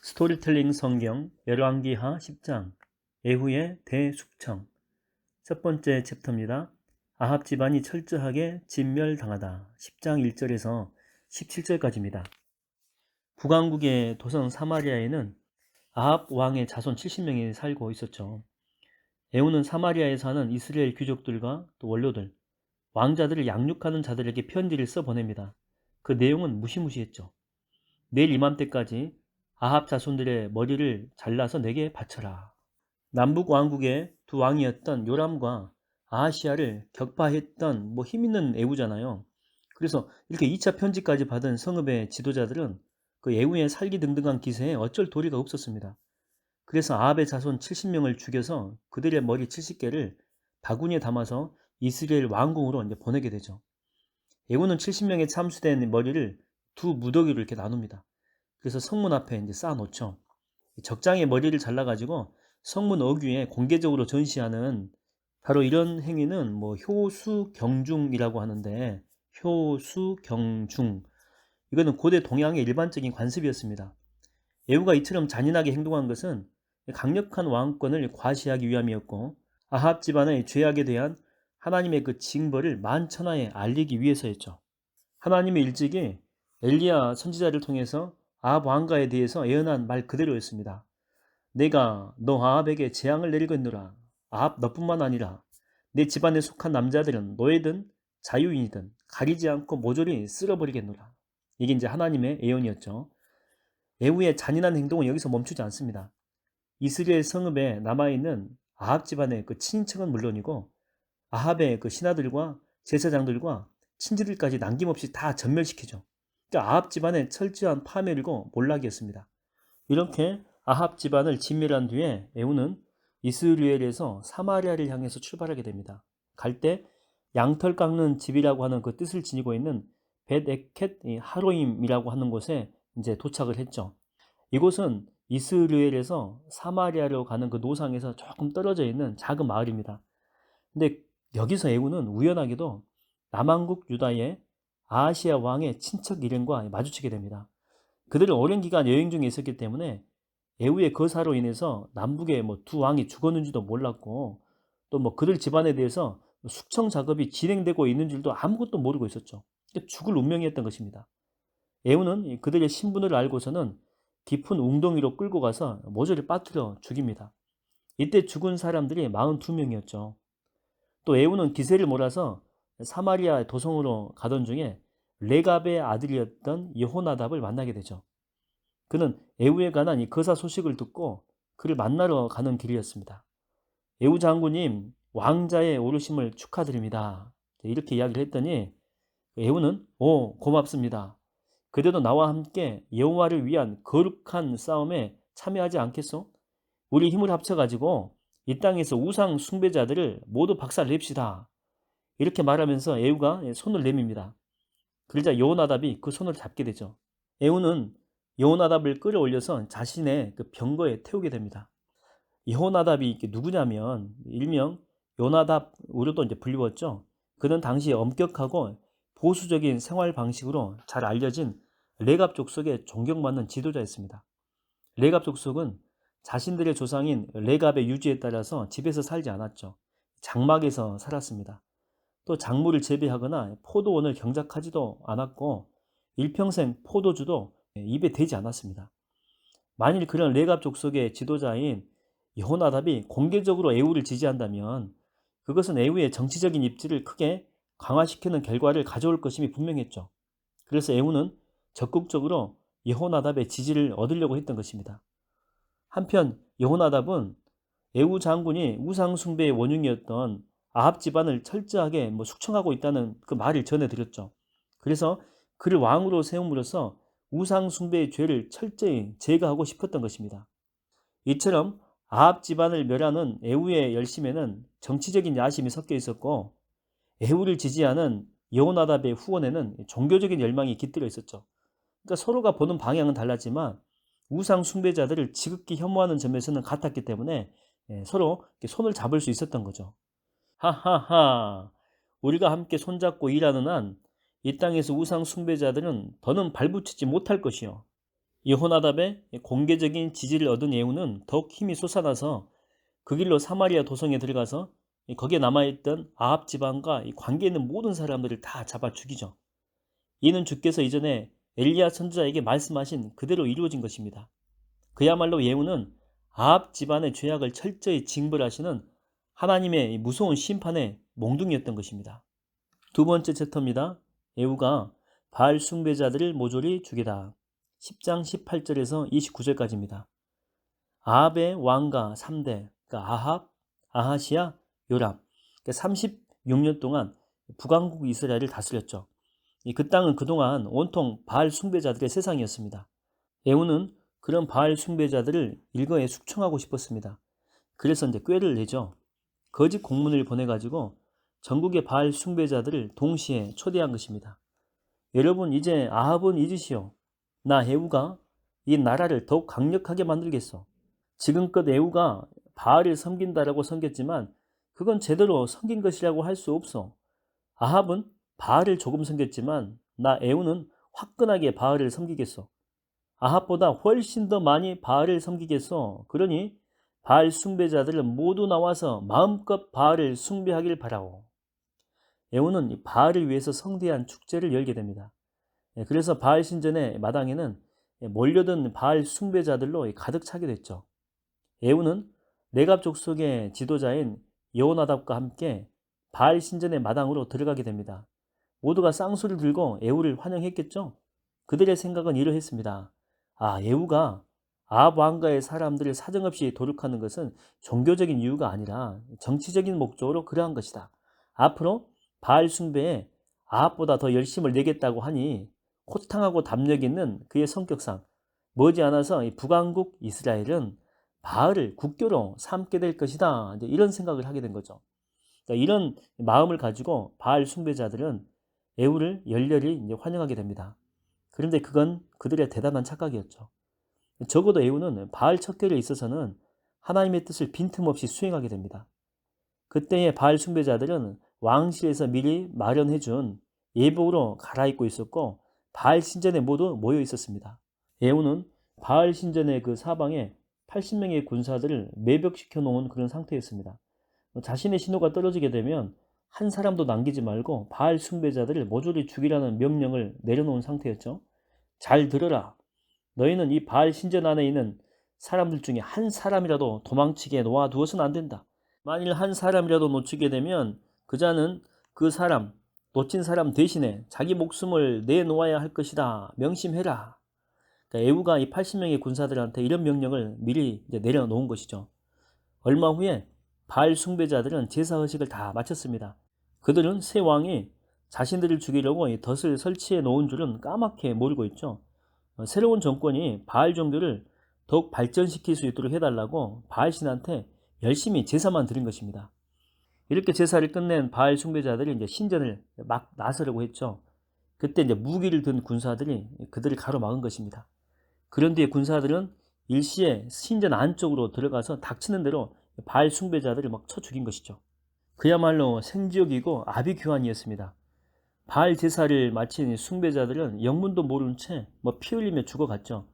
스토리텔링 성경 열왕기하 10장 예후의 대숙청. 첫 번째 챕터입니다. 아합 집안이 철저하게 진멸당하다. 10장 1절에서 17절까지입니다. 북왕국의 도성 사마리아에는 아합 왕의 자손 70명이 살고 있었죠. 예후는 사마리아에 사는 이스라엘 귀족들과 또 원로들, 왕자들을 양육하는 자들에게 편지를 써 보냅니다. 그 내용은 무시무시했죠. 내일 이맘때까지 아합 자손들의 머리를 잘라서 내게 바쳐라. 남북 왕국의 두 왕이었던 요람과 아하시아를 격파했던 힘있는 예후잖아요. 그래서 이렇게 2차 편지까지 받은 성읍의 지도자들은 그 예후의 살기등등한 기세에 어쩔 도리가 없었습니다. 그래서 아합의 자손 70명을 죽여서 그들의 머리 70개를 바구니에 담아서 이스라엘 왕궁으로 보내게 되죠. 예후는 70명의 참수된 머리를 두 무더기로 이렇게 나눕니다. 그래서 성문 앞에 쌓아놓죠. 적장의 머리를 잘라가지고 성문 어귀에 공개적으로 전시하는 바로 이런 행위는 효수경중이라고 하는데, 효수경중, 이거는 고대 동양의 일반적인 관습이었습니다. 예후가 이처럼 잔인하게 행동한 것은 강력한 왕권을 과시하기 위함이었고, 아합 집안의 죄악에 대한 하나님의 그 징벌을 만천하에 알리기 위해서였죠. 하나님의 일찍이 엘리야 선지자를 통해서 아합 왕가에 대해서 예언한 말 그대로였습니다. 내가 너 아합에게 재앙을 내리겠노라. 아합 너뿐만 아니라 내 집안에 속한 남자들은 노예든 자유인이든 가리지 않고 모조리 쓸어버리겠노라. 이게 이제 하나님의 예언이었죠. 예후의 잔인한 행동은 여기서 멈추지 않습니다. 이스라엘 성읍에 남아있는 아합 집안의 그 친인척은 물론이고 아합의 그 신하들과 제사장들과 친지들까지 남김없이 다 전멸시키죠. 아합 집안의 철저한 파멸이고 몰락이었습니다. 이렇게 아합 집안을 진멸한 뒤에 예후는 이스라엘에서 사마리아를 향해서 출발하게 됩니다. 갈 때 양털 깎는 집이라고 하는 그 뜻을 지니고 있는 벳에켓 하로임이라고 하는 곳에 이제 도착을 했죠. 이곳은 이스라엘에서 사마리아로 가는 그 노상에서 조금 떨어져 있는 작은 마을입니다. 근데 여기서 예후는 우연하게도 남왕국 유다의 아하시아 왕의 친척 일행과 마주치게 됩니다. 그들은 오랜 기간 여행 중에 있었기 때문에 예후의 거사로 인해서 남북의 두 왕이 죽었는지도 몰랐고, 또 그들 집안에 대해서 숙청 작업이 진행되고 있는 줄도 아무것도 모르고 있었죠. 죽을 운명이었던 것입니다. 예후는 그들의 신분을 알고서는 깊은 웅덩이로 끌고 가서 모조리 빠뜨려 죽입니다. 이때 죽은 사람들이 42명이었죠. 또 예후는 기세를 몰아서 사마리아 도성으로 가던 중에 레갑의 아들이었던 여호나답을 만나게 되죠. 그는 예후에 관한 이 거사 소식을 듣고 그를 만나러 가는 길이었습니다. 예후 장군님, 왕자의 오르심을 축하드립니다. 이렇게 이야기를 했더니 예후는 고맙습니다. 그대도 나와 함께 여호와를 위한 거룩한 싸움에 참여하지 않겠소? 우리 힘을 합쳐가지고 이 땅에서 우상 숭배자들을 모두 박살냅시다. 이렇게 말하면서 예후가 손을 내밉니다. 그러자 여호나답이 그 손을 잡게 되죠. 예후는 여호나답을 끌어올려서 자신의 그 병거에 태우게 됩니다. 여호나답이 누구냐면 일명 요나답으로도 이제 불리웠죠. 그는 당시 엄격하고 보수적인 생활 방식으로 잘 알려진 레갑 족속의 존경받는 지도자였습니다. 레갑 족속은 자신들의 조상인 레갑의 유지에 따라서 집에서 살지 않았죠. 장막에서 살았습니다. 또 작물을 재배하거나 포도원을 경작하지도 않았고 일평생 포도주도 입에 대지 않았습니다. 만일 그런 레갑 족속의 지도자인 여호나답이 공개적으로 예후를 지지한다면 그것은 예후의 정치적인 입지를 크게 강화시키는 결과를 가져올 것임이 분명했죠. 그래서 예후는 적극적으로 여호나답의 지지를 얻으려고 했던 것입니다. 한편 여호나답은 예후 장군이 우상 숭배의 원흉이었던 아합 집안을 철저하게 숙청하고 있다는 그 말을 전해드렸죠. 그래서 그를 왕으로 세움으로써 우상 숭배의 죄를 철저히 제거하고 싶었던 것입니다. 이처럼 아합 집안을 멸하는 예후의 열심에는 정치적인 야심이 섞여 있었고, 예후를 지지하는 여호나답의 후원에는 종교적인 열망이 깃들어 있었죠. 그러니까 서로가 보는 방향은 달랐지만 우상 숭배자들을 지극히 혐오하는 점에서는 같았기 때문에 서로 손을 잡을 수 있었던 거죠. 하하하, 우리가 함께 손잡고 일하는 한 이 땅에서 우상 숭배자들은 더는 발붙이지 못할 것이요. 여호나답의 공개적인 지지를 얻은 예후는 더욱 힘이 솟아나서 그 길로 사마리아 도성에 들어가서 거기에 남아있던 아합 집안과 관계 있는 모든 사람들을 다 잡아 죽이죠. 이는 주께서 이전에 엘리야 선지자에게 말씀하신 그대로 이루어진 것입니다. 그야말로 예후는 아합 집안의 죄악을 철저히 징벌하시는 하나님의 무서운 심판의 몽둥이였던 것입니다. 두 번째 챕터입니다. 예후가 바알 숭배자들을 모조리 죽이다. 10장 18절에서 29절까지입니다. 아합의 왕가 3대, 그러니까 아합, 아하시야, 요람, 그러니까 36년 동안 북왕국 이스라엘을 다스렸죠. 그 땅은 그동안 온통 바알 숭배자들의 세상이었습니다. 예후는 그런 바알 숭배자들을 일거에 숙청하고 싶었습니다. 그래서 이제 꾀를 내죠. 거짓 공문을 보내가지고 전국의 바알 숭배자들을 동시에 초대한 것입니다. 여러분, 이제 아합은 잊으시오. 나 예후가 이 나라를 더욱 강력하게 만들겠소. 지금껏 예후가 바알을 섬긴다라고 섬겼지만 그건 제대로 섬긴 것이라고 할 수 없어. 아합은 바알을 조금 섬겼지만 나 예후는 화끈하게 바알을 섬기겠소. 아합보다 훨씬 더 많이 바알을 섬기겠소. 그러니 바알 숭배자들은 모두 나와서 마음껏 바알을 숭배하길 바라오. 예후는 바알을 위해서 성대한 축제를 열게 됩니다. 그래서 바알 신전의 마당에는 몰려든 바알 숭배자들로 가득 차게 됐죠. 예후는 레갑 족속의 지도자인 여호나답과 함께 바알 신전의 마당으로 들어가게 됩니다. 모두가 쌍수를 들고 예후를 환영했겠죠. 그들의 생각은 이러했습니다. 아, 예후가 아합 왕가의 사람들을 사정없이 도륙하는 것은 종교적인 이유가 아니라 정치적인 목적으로 그러한 것이다. 앞으로 바알 숭배에 아합보다 더 열심을 내겠다고 하니 호탕하고 담력 있는 그의 성격상 머지않아서 이 북왕국 이스라엘은 바알을 국교로 삼게 될 것이다. 이제 이런 생각을 하게 된 거죠. 그러니까 이런 마음을 가지고 바알 숭배자들은 예후를 열렬히 이제 환영하게 됩니다. 그런데 그건 그들의 대단한 착각이었죠. 적어도 예후는 바알 척결에 있어서는 하나님의 뜻을 빈틈없이 수행하게 됩니다. 그때의 바알 숭배자들은 왕실에서 미리 마련해준 예복으로 갈아입고 있었고 바알 신전에 모두 모여 있었습니다. 예후는 바알 신전의 그 사방에 80명의 군사들을 매복시켜 놓은 그런 상태였습니다. 자신의 신호가 떨어지게 되면 한 사람도 남기지 말고 바알 숭배자들을 모조리 죽이라는 명령을 내려놓은 상태였죠. 잘 들어라. 너희는 이 바알 신전 안에 있는 사람들 중에 한 사람이라도 도망치게 놓아두어서는 안 된다. 만일 한 사람이라도 놓치게 되면 그자는 그 사람, 놓친 사람 대신에 자기 목숨을 내놓아야 할 것이다. 명심해라. 그러니까 예후가 이 80명의 군사들한테 이런 명령을 미리 이제 내려놓은 것이죠. 얼마 후에 바알 숭배자들은 제사의식을 다 마쳤습니다. 그들은 새 왕이 자신들을 죽이려고 이 덫을 설치해 놓은 줄은 까맣게 모르고 있죠. 새로운 정권이 바알 종교를 더욱 발전시킬 수 있도록 해달라고 바알 신한테 열심히 제사만 드린 것입니다. 이렇게 제사를 끝낸 바알 숭배자들이 이제 신전을 막 나서려고 했죠. 그때 이제 무기를 든 군사들이 그들을 가로막은 것입니다. 그런 뒤에 군사들은 일시에 신전 안쪽으로 들어가서 닥치는 대로 바알 숭배자들을 막 쳐 죽인 것이죠. 그야말로 생지옥이고 아비규환이었습니다. 바알 제사를 마친 숭배자들은 영문도 모른 채 피 흘리며 죽어갔죠.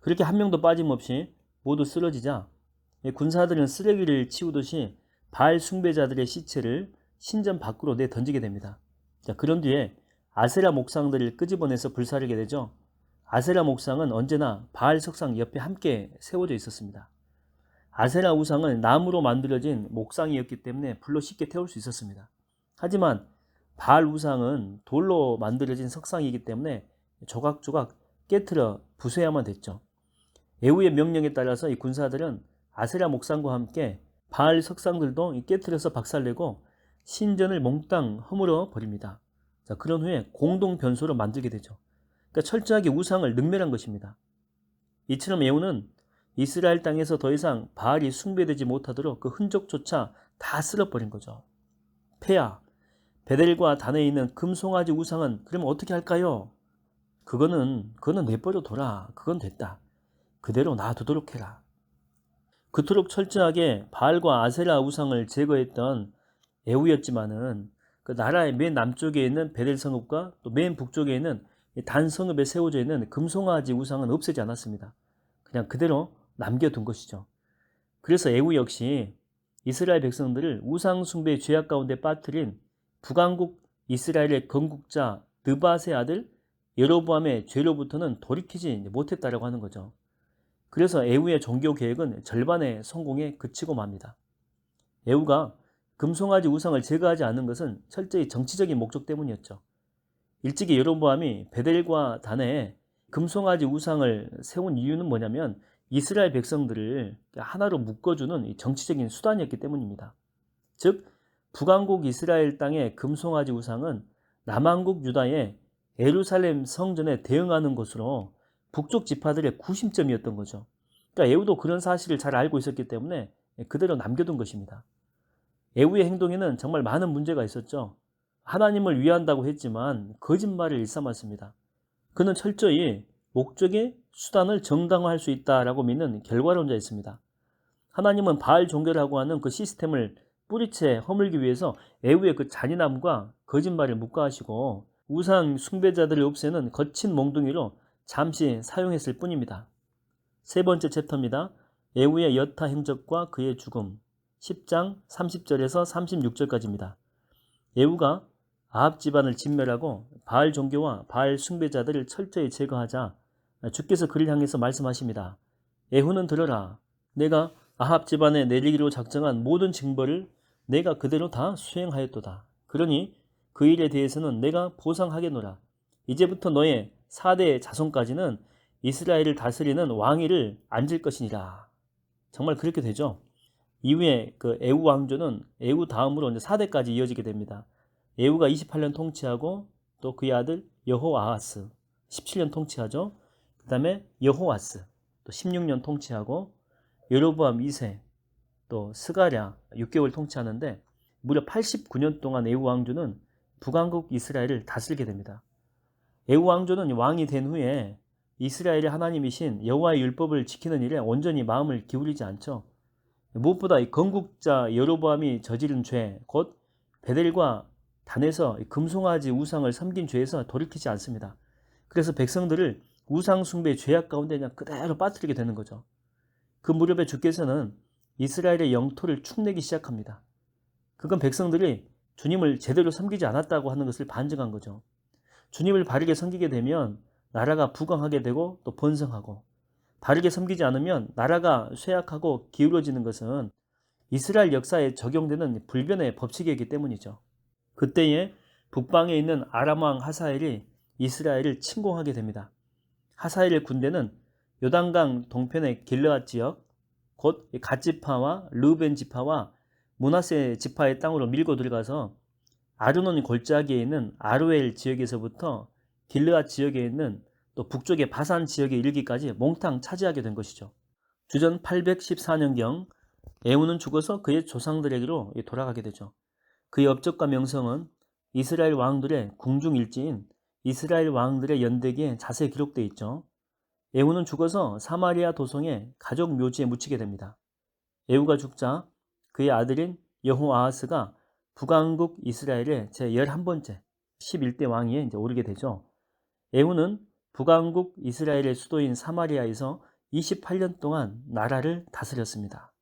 그렇게 한 명도 빠짐없이 모두 쓰러지자 군사들은 쓰레기를 치우듯이 바알 숭배자들의 시체를 신전 밖으로 내던지게 됩니다. 자, 그런 뒤에 아세라 목상들을 끄집어내서 불사르게 되죠. 아세라 목상은 언제나 바알 석상 옆에 함께 세워져 있었습니다. 아세라 우상은 나무로 만들어진 목상이었기 때문에 불로 쉽게 태울 수 있었습니다. 하지만 바알 우상은 돌로 만들어진 석상이기 때문에 조각조각 깨트려 부숴야만 됐죠. 예후의 명령에 따라서 이 군사들은 아세라 목상과 함께 바알 석상들도 깨트려서 박살내고 신전을 몽땅 허물어 버립니다. 자, 그런 후에 공동 변소로 만들게 되죠. 그러니까 철저하게 우상을 능멸한 것입니다. 이처럼 예후는 이스라엘 땅에서 더 이상 바알이 숭배되지 못하도록 그 흔적조차 다 쓸어버린 거죠. 폐하, 베델과 단에 있는 금송아지 우상은 그러면 어떻게 할까요? 그거는 내버려 둬라. 그건 됐다. 그대로 놔두도록 해라. 그토록 철저하게 바알과 아세라 우상을 제거했던 예후였지만은 그 나라의 맨 남쪽에 있는 베델 성읍과 또 맨 북쪽에 있는 단 성읍에 세워져 있는 금송아지 우상은 없애지 않았습니다. 그냥 그대로 남겨둔 것이죠. 그래서 에후 역시 이스라엘 백성들을 우상 숭배의 죄악 가운데 빠뜨린 북왕국 이스라엘의 건국자 느밧의 아들 여로보암의 죄로부터는 돌이키지 못했다라고 하는 거죠. 그래서 에후의 종교 계획은 절반의 성공에 그치고 맙니다. 에후가 금송아지 우상을 제거하지 않는 것은 철저히 정치적인 목적 때문이었죠. 일찍이 여로보암이 베델과 단에 금송아지 우상을 세운 이유는 뭐냐면 이스라엘 백성들을 하나로 묶어주는 정치적인 수단이었기 때문입니다. 즉 북왕국 이스라엘 땅의 금송아지 우상은 남왕국 유다의 예루살렘 성전에 대응하는 것으로 북쪽 지파들의 구심점이었던 거죠. 그러니까 에후도 그런 사실을 잘 알고 있었기 때문에 그대로 남겨둔 것입니다. 에후의 행동에는 정말 많은 문제가 있었죠. 하나님을 위한다고 했지만 거짓말을 일삼았습니다. 그는 철저히 목적의 수단을 정당화할 수 있다라고 믿는 결과론자였습니다. 하나님은 바알 종교라고 하는 그 시스템을 뿌리채 허물기 위해서 에후의 그 잔인함과 거짓말을 묵과하시고 우상 숭배자들을 없애는 거친 몽둥이로 잠시 사용했을 뿐입니다. 세 번째 챕터입니다. 에후의 여타 행적과 그의 죽음 10장 30절에서 36절까지입니다. 에후가 아합 집안을 진멸하고 바알 종교와 바알 숭배자들을 철저히 제거하자 주께서 그를 향해서 말씀하십니다. 에후는 들어라. 내가 아합 집안에 내리기로 작정한 모든 징벌을 내가 그대로 다 수행하였도다. 그러니 그 일에 대해서는 내가 보상하겠노라. 이제부터 너의 4대 자손까지는 이스라엘을 다스리는 왕위를 앉을 것이니라. 정말 그렇게 되죠. 이후에 그 에후 왕조는 에후 다음으로 이제 4대까지 이어지게 됩니다. 에후가 28년 통치하고 또 그의 아들 여호아하스 17년 통치하죠. 그 다음에 여호아스 또 16년 통치하고 여로보암 2세 또 스가랴 6개월 통치하는데 무려 89년 동안 에후 왕조는 북왕국 이스라엘을 다스리게 됩니다. 에후 왕조는 왕이 된 후에 이스라엘의 하나님이신 여호와의 율법을 지키는 일에 온전히 마음을 기울이지 않죠. 무엇보다 이 건국자 여로보암이 저지른 죄, 곧 베델과 단에서 금송아지 우상을 섬긴 죄에서 돌이키지 않습니다. 그래서 백성들을 우상 숭배의 죄악 가운데 그냥 그대로 빠뜨리게 되는 거죠. 그 무렵에 주께서는 이스라엘의 영토를 축내기 시작합니다. 그건 백성들이 주님을 제대로 섬기지 않았다고 하는 것을 반증한 거죠. 주님을 바르게 섬기게 되면 나라가 부강하게 되고 또 번성하고, 바르게 섬기지 않으면 나라가 쇠약하고 기울어지는 것은 이스라엘 역사에 적용되는 불변의 법칙이기 때문이죠. 그때에 북방에 있는 아람 왕 하사엘이 이스라엘을 침공하게 됩니다. 하사엘의 군대는 요단강 동편의 길르앗 지역, 곧 갓 지파와 르우벤 지파와 므낫세 지파의 땅으로 밀고 들어가서 아르논 골짜기에 있는 아로엘 지역에서부터 길르앗 지역에 있는 또 북쪽의 바산 지역에 이르기까지 몽땅 차지하게 된 것이죠. 주전 814년경 에후는 죽어서 그의 조상들에게로 돌아가게 되죠. 그의 업적과 명성은 이스라엘 왕들의 궁중일지인 이스라엘 왕들의 연대기에 자세히 기록되어 있죠. 에후는 죽어서 사마리아 도성의 가족 묘지에 묻히게 됩니다. 에후가 죽자 그의 아들인 여호아하스가 북왕국 이스라엘의 제11번째 11대 왕위에 이제 오르게 되죠. 에후는 북왕국 이스라엘의 수도인 사마리아에서 28년 동안 나라를 다스렸습니다.